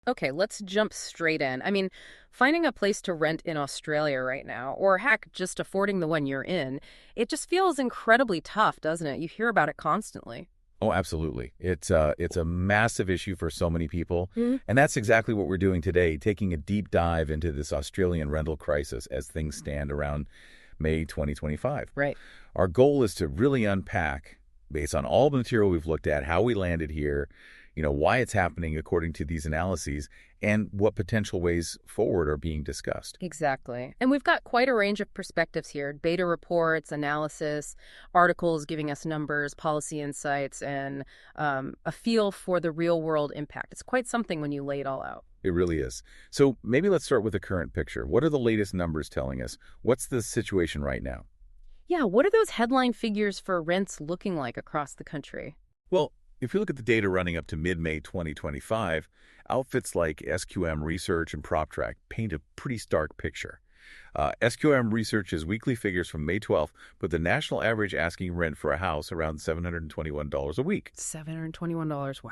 Okay, let's jump straight in. I mean, finding a place to rent in Australia right now, or heck, just affording the one you're in, it just feels incredibly tough, doesn't it? You hear about it constantly. Oh, absolutely. It's a massive issue for so many people. And that's exactly what we're doing today, taking a deep dive into this Australian rental crisis as things stand around May 2025. Right. Our goal is to really unpack, based on all the material we've looked at, how we landed here, why it's happening according to these analyses, and what potential ways forward are being discussed. Exactly. And we've got quite a range of perspectives here: data reports, analysis, articles giving us numbers, policy insights, and a feel for the real world impact. It's quite something when you lay it all out. It really is. So maybe let's start with the current picture. What are the latest numbers telling us? What's the situation right now? Yeah, what are those headline figures for rents looking like across the country? Well, if you look at the data running up to mid-May 2025, outfits like SQM Research and PropTrack paint a pretty stark picture. SQM Research's weekly figures from May 12th put the national average asking rent for a house around $721 a week. $721, wow.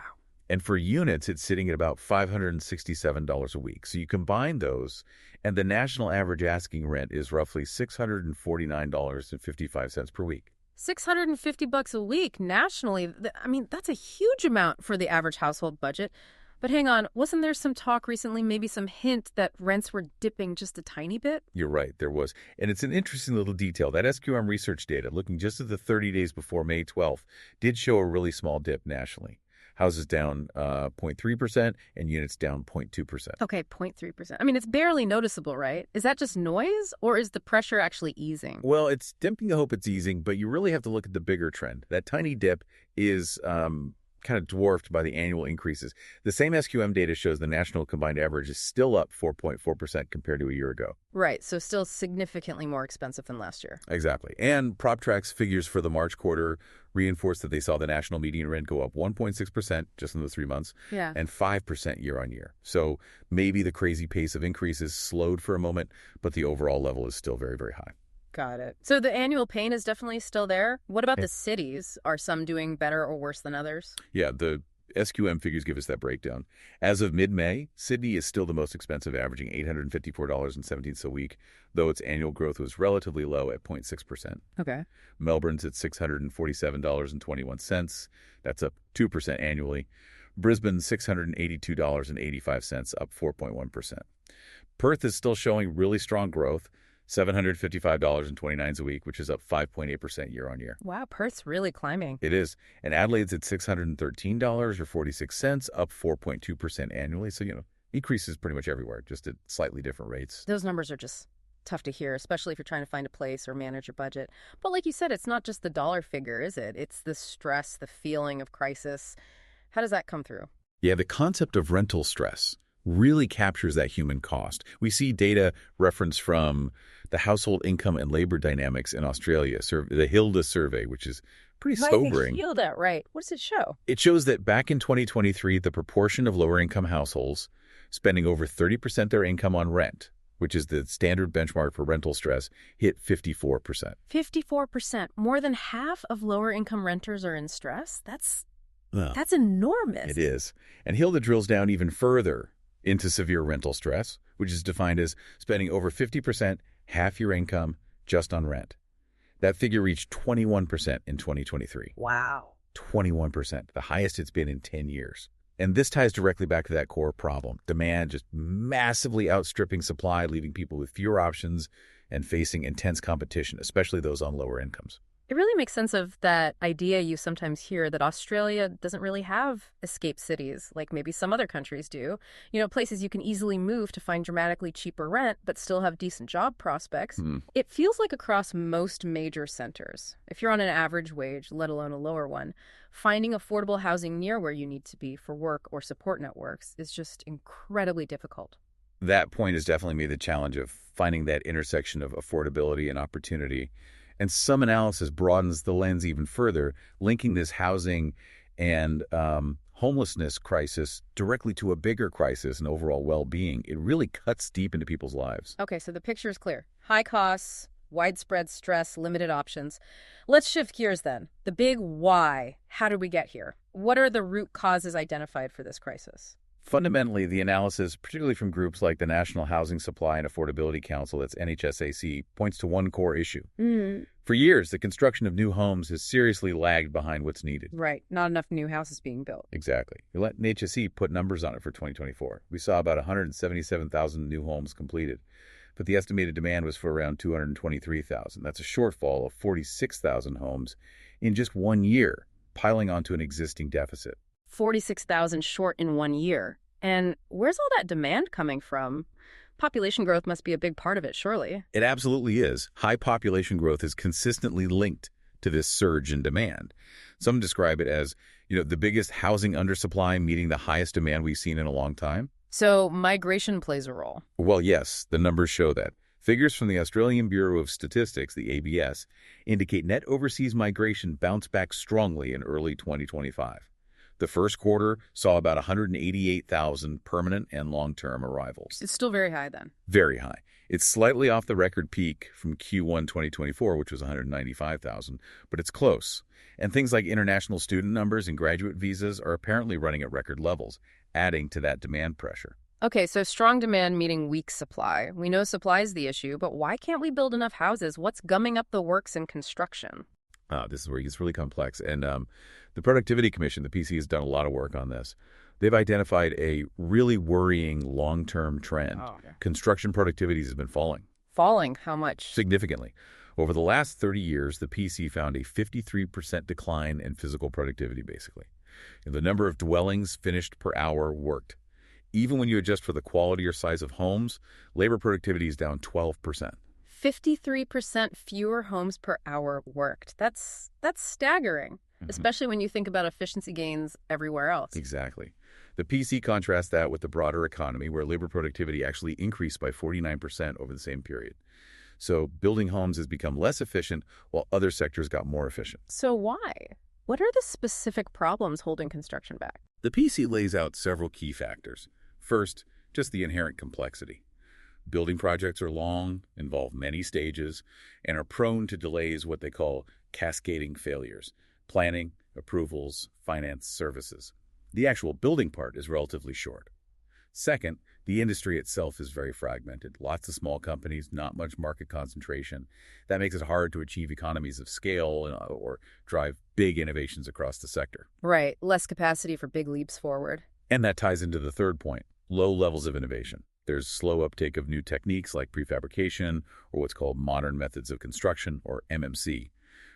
And for units, it's sitting at about $567 a week. So you combine those, and the national average asking rent is roughly $649.55 per week. $650 a week nationally. I mean, that's a huge amount for the average household budget. But hang on, wasn't there some talk recently, maybe some hint that rents were dipping just a tiny bit? You're right, there was. And it's an interesting little detail. That SQM research data, looking just at the 30 days before May 12th, did show a really small dip nationally. Houses down 0.3% and units down 0.2%. Okay, 0.3%. I mean, it's barely noticeable, right? Is that just noise, or is the pressure actually easing? Well, it's tempting to hope it's easing, but you really have to look at the bigger trend. That tiny dip is kind of dwarfed by the annual increases. The same SQM data shows the national combined average is still up 4.4% compared to a year ago. Right, so still significantly more expensive than last year. Exactly. And PropTrack's figures for the March quarter reinforced that they saw the national median rent go up 1.6% just in those 3 months, Yeah. and 5% year on year. So maybe the crazy pace of increases slowed for a moment, but the overall level is still very, very high. Got it. So the annual pain is definitely still there. What about the cities? Are some doing better or worse than others? Yeah, the SQM figures give us that breakdown. As of mid-May, Sydney is still the most expensive, averaging $854.17 a week, though its annual growth was relatively low at 0.6%. Okay. Melbourne's at $647.21. That's up 2% annually. Brisbane, $682.85, up 4.1%. Perth is still showing really strong growth, $755.29 a week, which is up 5.8% year on year. Wow, Perth's really climbing. It is. And Adelaide's at $613.46, up 4.2% annually. So, increases pretty much everywhere, just at slightly different rates. Those numbers are just tough to hear, especially if you're trying to find a place or manage your budget. But like you said, it's not just the dollar figure, is it? It's the stress, the feeling of crisis. How does that come through? Yeah, the concept of rental stress really captures that human cost. We see data reference from the Household Income and Labor Dynamics in Australia, the HILDA survey, which is pretty sobering. HILDA, right. What does it show? It shows that back in 2023, the proportion of lower-income households spending over 30% of their income on rent, which is the standard benchmark for rental stress, hit 54%. 54%. More than half of lower-income renters are in stress? That's enormous. It is. And HILDA drills down even further into severe rental stress, which is defined as spending over 50%, half your income, just on rent. That figure reached 21% in 2023. Wow. 21%, the highest it's been in 10 years. And this ties directly back to that core problem. Demand just massively outstripping supply, leaving people with fewer options and facing intense competition, especially those on lower incomes. It really makes sense of that idea you sometimes hear that Australia doesn't really have escape cities like maybe some other countries do. Places you can easily move to find dramatically cheaper rent but still have decent job prospects. It feels like across most major centers, if you're on an average wage, let alone a lower one, finding affordable housing near where you need to be for work or support networks is just incredibly difficult. That point has definitely made the challenge of finding that intersection of affordability and opportunity. And some analysis broadens the lens even further, linking this housing and homelessness crisis directly to a bigger crisis and overall well-being. It really cuts deep into people's lives. Okay, so the picture is clear. High costs, widespread stress, limited options. Let's shift gears then. The big why. How did we get here? What are the root causes identified for this crisis? Fundamentally, the analysis, particularly from groups like the National Housing Supply and Affordability Council, that's NHSAC, points to one core issue. Mm. For years, the construction of new homes has seriously lagged behind what's needed. Right. Not enough new houses being built. Exactly. You let NHSE put numbers on it for 2024. We saw about 177,000 new homes completed, but the estimated demand was for around 223,000. That's a shortfall of 46,000 homes in just 1 year, piling onto an existing deficit. 46,000 short in 1 year. And where's all that demand coming from? Population growth must be a big part of it, surely. It absolutely is. High population growth is consistently linked to this surge in demand. Some describe it as, the biggest housing undersupply meeting the highest demand we've seen in a long time. So migration plays a role. Well, yes, the numbers show that. Figures from the Australian Bureau of Statistics, the ABS, indicate net overseas migration bounced back strongly in early 2025. The first quarter saw about 188,000 permanent and long-term arrivals. It's still very high then. Very high. It's slightly off the record peak from Q1 2024, which was 195,000, but it's close. And things like international student numbers and graduate visas are apparently running at record levels, adding to that demand pressure. Okay, so strong demand meeting weak supply. We know supply is the issue, but why can't we build enough houses? What's gumming up the works in construction? This is where it gets really complex. And the Productivity Commission, the PC, has done a lot of work on this. They've identified a really worrying long-term trend. Oh, okay. Construction productivity has been falling. Falling? How much? Significantly. Over the last 30 years, the PC found a 53% decline in physical productivity, basically. And the number of dwellings finished per hour worked. Even when you adjust for the quality or size of homes, labor productivity is down 12%. 53% fewer homes per hour worked. That's staggering, especially when you think about efficiency gains everywhere else. Exactly. The PC contrasts that with the broader economy, where labor productivity actually increased by 49% over the same period. So building homes has become less efficient while other sectors got more efficient. So why? What are the specific problems holding construction back? The PC lays out several key factors. First, just the inherent complexity. Building projects are long, involve many stages, and are prone to delays, what they call cascading failures: planning, approvals, finance, services. The actual building part is relatively short. Second, the industry itself is very fragmented. Lots of small companies, not much market concentration. That makes it hard to achieve economies of scale or drive big innovations across the sector. Right, less capacity for big leaps forward. And that ties into the third point: low levels of innovation. There's slow uptake of new techniques like prefabrication or what's called modern methods of construction, or MMC.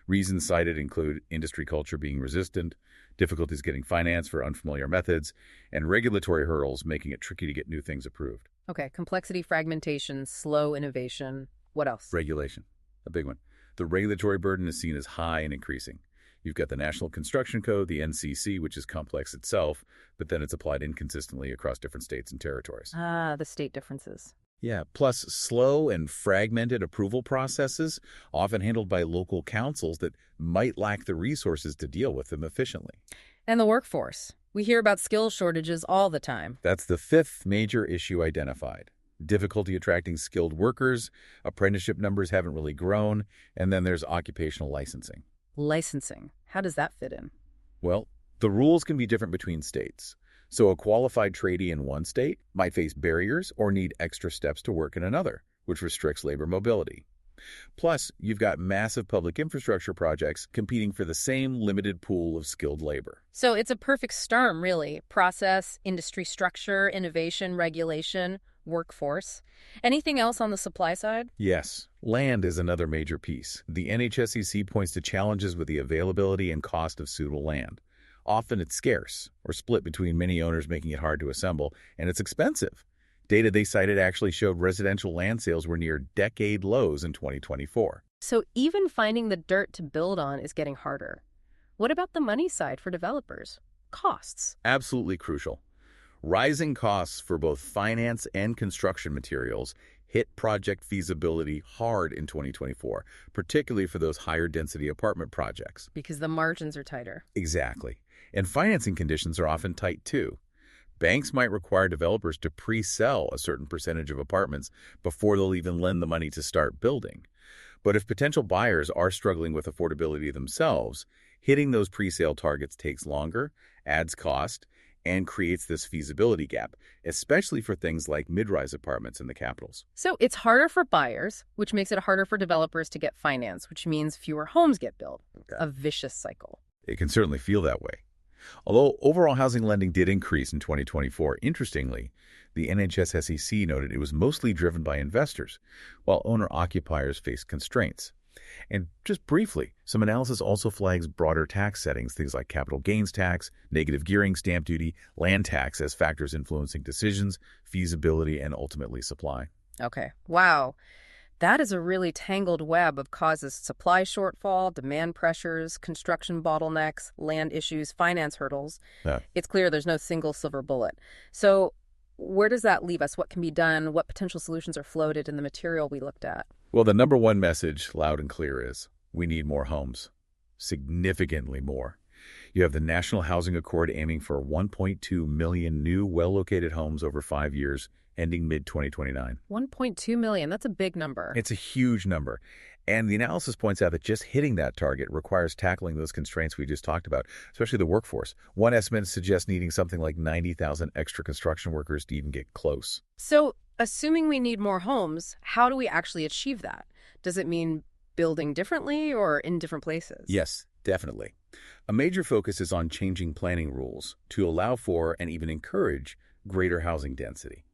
Reasons cited include industry culture being resistant, difficulties getting finance for unfamiliar methods, and regulatory hurdles making it tricky to get new things approved. Okay, complexity, fragmentation, slow innovation. What else? Regulation, a big one. The regulatory burden is seen as high and increasing. You've got the National Construction Code, the NCC, which is complex itself, but then it's applied inconsistently across different states and territories. Ah, the state differences. Yeah, plus slow and fragmented approval processes, often handled by local councils that might lack the resources to deal with them efficiently. And the workforce. We hear about skill shortages all the time. That's the fifth major issue identified. Difficulty attracting skilled workers, apprenticeship numbers haven't really grown, and then there's occupational licensing. Licensing. How does that fit in? Well, the rules can be different between states. So a qualified tradie in one state might face barriers or need extra steps to work in another, which restricts labor mobility. Plus, you've got massive public infrastructure projects competing for the same limited pool of skilled labor. So it's a perfect storm, really. Process, industry structure, innovation, regulation, workforce. Anything else on the supply side? Yes, land is another major piece. The NHSEC points to challenges with the availability and cost of suitable land. Often it's scarce or split between many owners, making it hard to assemble, and it's expensive. Data they cited actually showed residential land sales were near decade lows in 2024. So even finding the dirt to build on is getting harder. What about the money side for developers? Costs. Absolutely crucial. Rising costs for both finance and construction materials hit project feasibility hard in 2024, particularly for those higher density apartment projects. Because the margins are tighter. Exactly. And financing conditions are often tight too. Banks might require developers to pre-sell a certain percentage of apartments before they'll even lend the money to start building. But if potential buyers are struggling with affordability themselves, hitting those pre-sale targets takes longer, adds cost, and creates this feasibility gap, especially for things like mid-rise apartments in the capitals. So it's harder for buyers, which makes it harder for developers to get finance, which means fewer homes get built. Okay. A vicious cycle. It can certainly feel that way. Although overall housing lending did increase in 2024, interestingly, the NHS SEC noted it was mostly driven by investors, while owner-occupiers faced constraints. And just briefly, some analysis also flags broader tax settings, things like capital gains tax, negative gearing, stamp duty, land tax as factors influencing decisions, feasibility, and ultimately supply. Okay. Wow. That is a really tangled web of causes: supply shortfall, demand pressures, construction bottlenecks, land issues, finance hurdles. Yeah. It's clear there's no single silver bullet. So where does that leave us? What can be done? What potential solutions are floated in the material we looked at? Well, the number one message, loud and clear, is we need more homes, significantly more. You have the National Housing Accord aiming for 1.2 million new, well-located homes over 5 years, ending mid-2029. 1.2 million. That's a big number. It's a huge number. And the analysis points out that just hitting that target requires tackling those constraints we just talked about, especially the workforce. One estimate suggests needing something like 90,000 extra construction workers to even get close. So assuming we need more homes, how do we actually achieve that? Does it mean building differently or in different places? Yes, definitely. A major focus is on changing planning rules to allow for and even encourage greater housing density.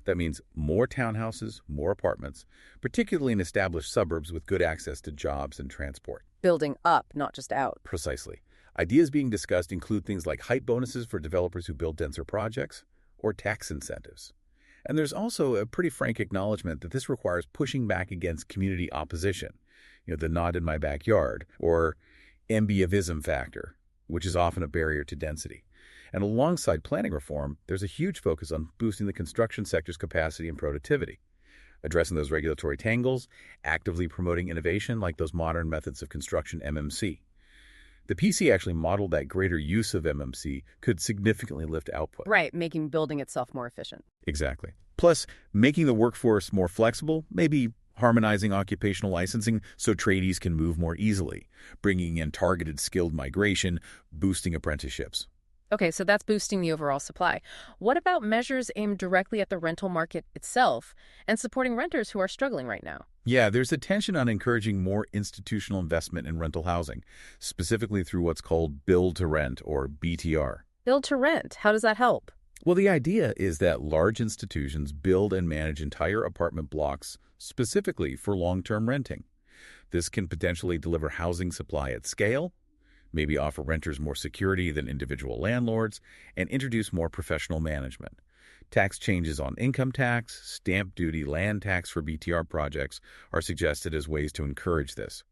That means more townhouses, more apartments, particularly in established suburbs with good access to jobs and transport. Building up, not just out. Precisely. Ideas being discussed include things like height bonuses for developers who build denser projects or tax incentives. And there's also a pretty frank acknowledgement that this requires pushing back against community opposition, the not in my backyard, or MBAvism factor, which is often a barrier to density. And alongside planning reform, there's a huge focus on boosting the construction sector's capacity and productivity, addressing those regulatory tangles, actively promoting innovation like those modern methods of construction MMC. The PC actually modeled that greater use of MMC could significantly lift output. Right, making building itself more efficient. Exactly. Plus, making the workforce more flexible, maybe harmonizing occupational licensing so tradies can move more easily, bringing in targeted skilled migration, boosting apprenticeships. Okay, so that's boosting the overall supply. What about measures aimed directly at the rental market itself and supporting renters who are struggling right now? Yeah, there's attention on encouraging more institutional investment in rental housing, specifically through what's called build-to-rent, or BTR. Build to rent. How does that help? Well, the idea is that large institutions build and manage entire apartment blocks specifically for long-term renting. This can potentially deliver housing supply at scale, maybe offer renters more security than individual landlords, and introduce more professional management. Tax changes on income tax, stamp duty, land tax for BTR projects are suggested as ways to encourage this.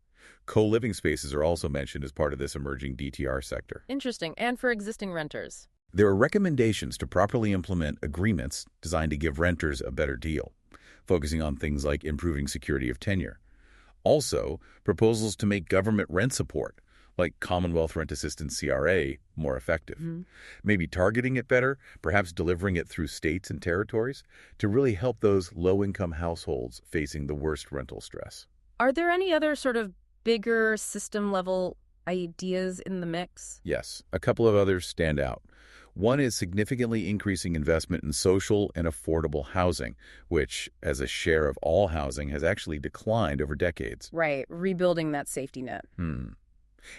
Co-living spaces are also mentioned as part of this emerging DTR sector. Interesting. And for existing renters? There are recommendations to properly implement agreements designed to give renters a better deal, focusing on things like improving security of tenure. Also, proposals to make government rent support, like Commonwealth Rent Assistance CRA, more effective. Maybe targeting it better, perhaps delivering it through states and territories to really help those low-income households facing the worst rental stress. Are there any other sort of bigger system-level ideas in the mix? Yes, a couple of others stand out. One is significantly increasing investment in social and affordable housing, which, as a share of all housing, has actually declined over decades. Right, rebuilding that safety net.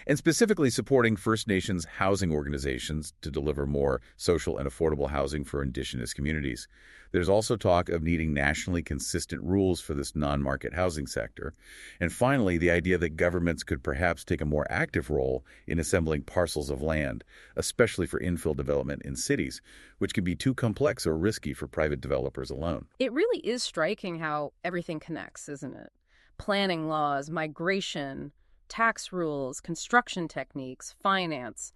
And specifically supporting First Nations housing organizations to deliver more social and affordable housing for Indigenous communities. There's also talk of needing nationally consistent rules for this non-market housing sector. And finally, the idea that governments could perhaps take a more active role in assembling parcels of land, especially for infill development in cities, which can be too complex or risky for private developers alone. It really is striking how everything connects, isn't it? Planning laws, migration, tax rules, construction techniques, finance.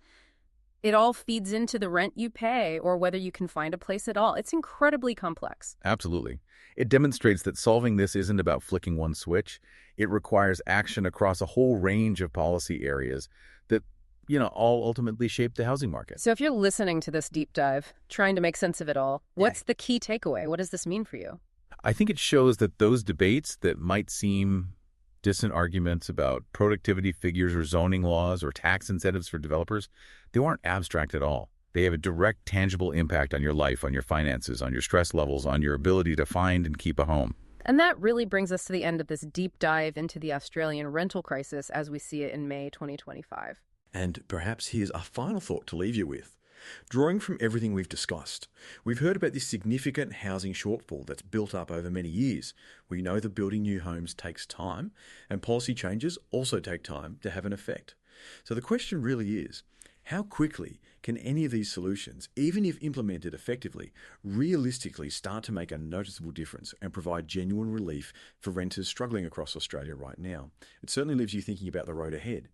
It all feeds into the rent you pay or whether you can find a place at all. It's incredibly complex. Absolutely. It demonstrates that solving this isn't about flicking one switch. It requires action across a whole range of policy areas that, all ultimately shape the housing market. So if you're listening to this deep dive, trying to make sense of it all, what's the key takeaway? What does this mean for you? I think it shows that those debates that might seem distant arguments about productivity figures or zoning laws or tax incentives for developers, they aren't abstract at all. They have a direct, tangible impact on your life, on your finances, on your stress levels, on your ability to find and keep a home. And that really brings us to the end of this deep dive into the Australian rental crisis as we see it in May 2025. And perhaps here's a final thought to leave you with. Drawing from everything we've discussed, we've heard about this significant housing shortfall that's built up over many years. We know that building new homes takes time, and policy changes also take time to have an effect. So the question really is, how quickly can any of these solutions, even if implemented effectively, realistically start to make a noticeable difference and provide genuine relief for renters struggling across Australia right now? It certainly leaves you thinking about the road ahead.